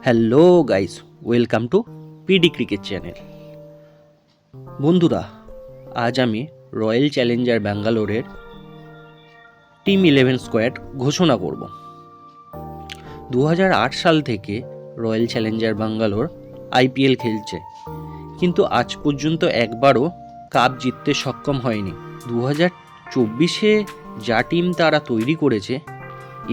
Hello guys, welcome to PD cricket channel. বন্ধুরা, আজ আমি রয়্যাল চ্যালেঞ্জার ব্যাঙ্গালোরের টিম 11 স্কোয়াড ঘোষণা করব। 2008 সাল থেকে রয়্যাল চ্যালেঞ্জার ব্যাঙ্গালোর আইপিএল খেলছে, কিন্তু আজ পর্যন্ত একবারও কাপ জিততে সক্ষম হয়নি। 2024-এ যা টিম তারা তৈরি করেছে,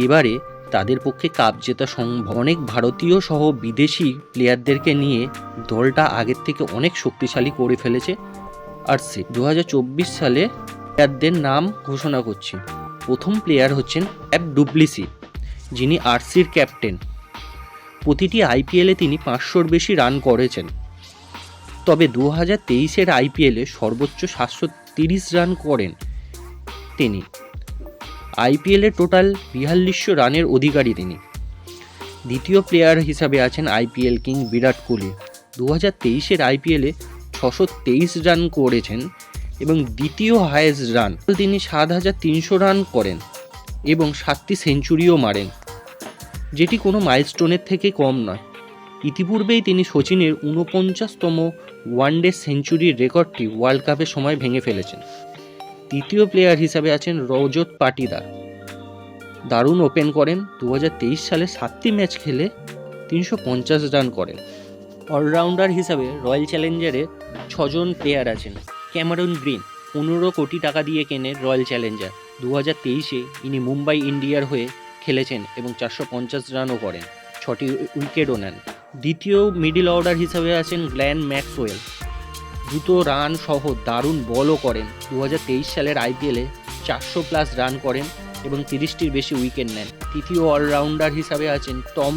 এবারে তাদের পক্ষে কাপ জেতা সম্ভব। অনেক ভারতীয় সহ বিদেশি প্লেয়ারদেরকে নিয়ে দলটা আগের থেকে অনেক শক্তিশালী করে ফেলেছে। আর সে 2024 সালে প্লেয়ারদের নাম ঘোষণা করছি। প্রথম প্লেয়ার হচ্ছেন ফ্যাব ডুপ্লেসি, যিনি আরসির ক্যাপ্টেন। প্রতিটি আইপিএলে তিনি 500-র বেশি রান করেছেন। তবে 2023-এর আইপিএলে সর্বোচ্চ 730 রান করেন তিনি। আইপিএলে টোটাল 4200 রানের অধিকারী তিনি। দ্বিতীয় প্লেয়ার হিসাবে আছেন আইপিএল কিং বিরাট কোহলি। 2023-এর আইপিএলে 623 রান করেছেন এবং দ্বিতীয় হাইয়েস্ট রান। তিনি 7300 রান করেন এবং 7টি সেঞ্চুরিও মারেন, যেটি কোনো মাইলস্টোনের থেকে কম নয়। ইতিপূর্বেই তিনি সচিনের 49তম ওয়ানডে সেঞ্চুরির রেকর্ডটি ওয়ার্ল্ড কাপের সময় ভেঙে ফেলেছেন। তৃতীয় প্লেয়ার হিসাবে আছেন রজত পাটিদার। দারুণ ওপেন করেন। 2023 সালে 7টি ম্যাচ খেলে 350 রান করেন। অলরাউন্ডার হিসাবে রয়্যাল চ্যালেঞ্জারে 6জন প্লেয়ার আছেন। ক্যামেরন গ্রিন 15 কোটি টাকা দিয়ে কেনেন রয়্যাল চ্যালেঞ্জার। 2023-এ ইনি মুম্বাই ইন্ডিয়ার হয়ে খেলেছেন এবং 450 রানও করেন, 6টি উইকেটও নেন। দ্বিতীয় মিডল অর্ডার হিসাবে আছেন গ্ল্যান ম্যাক্সওয়েল। দ্রুত রান সহ দারুণ বলও করেন। 2023 সালের আইপিএলে 400+ রান করেন এবং 30টির বেশি উইকেট নেন। তৃতীয় অলরাউন্ডার হিসাবে আছেন টম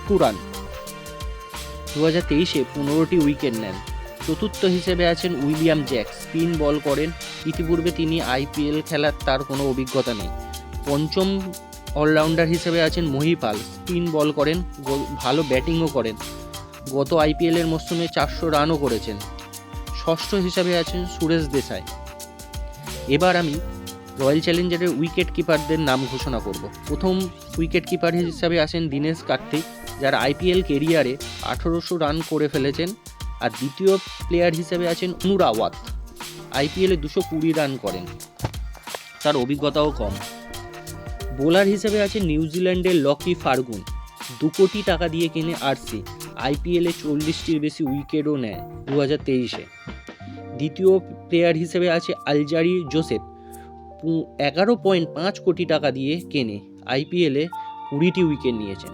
কুরান। 2023-এ 15টি উইকেট নেন। চতুর্থ হিসেবে আছেন উইলিয়াম জ্যাক, স্পিন বল করেন। ইতিপূর্বে তিনি আইপিএল খেলার তার কোনো অভিজ্ঞতা নেই। পঞ্চম অলরাউন্ডার হিসেবে আছেন মহিপাল, স্পিন বল করেন, ভালো ব্যাটিংও করেন। গত আইপিএলের মরশুমে 400 রানও করেছেন। ষষ্ঠ হিসাবে আছেন সুরেশ দেশাই। এবার আমি রয়্যাল চ্যালেঞ্জারের উইকেট কিপারদের নাম ঘোষণা করব। প্রথম উইকেট কিপার হিসাবে আছেন দীনেশ কার্তিক, যার আইপিএল কেরিয়ারে 1800 রান করে ফেলেছেন। আর দ্বিতীয় প্লেয়ার হিসেবে আছেন অনু রাওয়াত, আইপিএলে 220 রান করেন, তার অভিজ্ঞতাও কম। বোলার হিসেবে আছেন নিউজিল্যান্ডের লকি ফার্গুন। 2 কোটি টাকা দিয়ে কেনে আরসি, আইপিএলে 40টির বেশি উইকেটও নেয় 2023-এ। দ্বিতীয় প্লেয়ার হিসেবে আছে আলজারি জোসেফ। 11.5 কোটি টাকা দিয়ে কেনে, আইপিএলে 20টি উইকেট নিয়েছেন।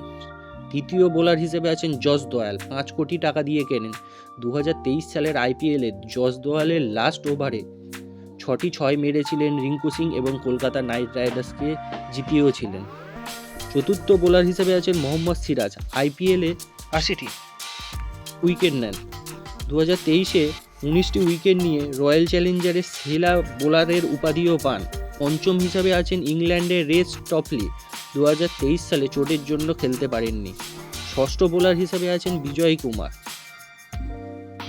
তৃতীয় বোলার হিসেবে আছেন জস দয়াল, 5 কোটি টাকা দিয়ে কেনেন। 2023 সালের আইপিএলে জস দয়ালের লাস্ট ওভারে 6টি 6 মেরেছিলেন রিঙ্কু সিং এবং কলকাতা নাইট রাইডার্সকে জিতিয়েছিলেন। চতুর্থ বোলার হিসেবে আছেন মোহাম্মদ সিরাজ, আইপিএলে 80টি উইকেট নেন। 2023-এ 19টি উইকেট নিয়ে রয়্যাল চ্যালেঞ্জারের সেরা বোলারের উপাধিও পান। পঞ্চম হিসাবে আছেন ইংল্যান্ডের রেস টপলি, 2023 সালে চোটের জন্য খেলতে পারেননি। ষষ্ঠ বোলার হিসাবে আছেন বিজয় কুমার,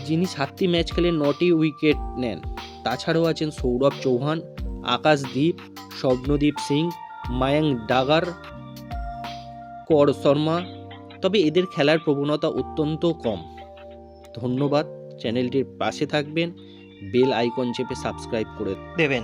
যিনি 7টি ম্যাচ খেলে 9টি উইকেট নেন। তাছাড়াও আছেন সৌরভ চৌহান, আকাশদীপ, স্বপ্নদীপ সিং, মায়াঙ্ক ডাগার, কর শর্মা। তবে এদের খেলার প্রবণতা অত্যন্ত কম। ধন্যবাদ। চ্যানেলটির পাশে থাকবেন, বেল আইকন চেপে সাবস্ক্রাইব করে দেবেন।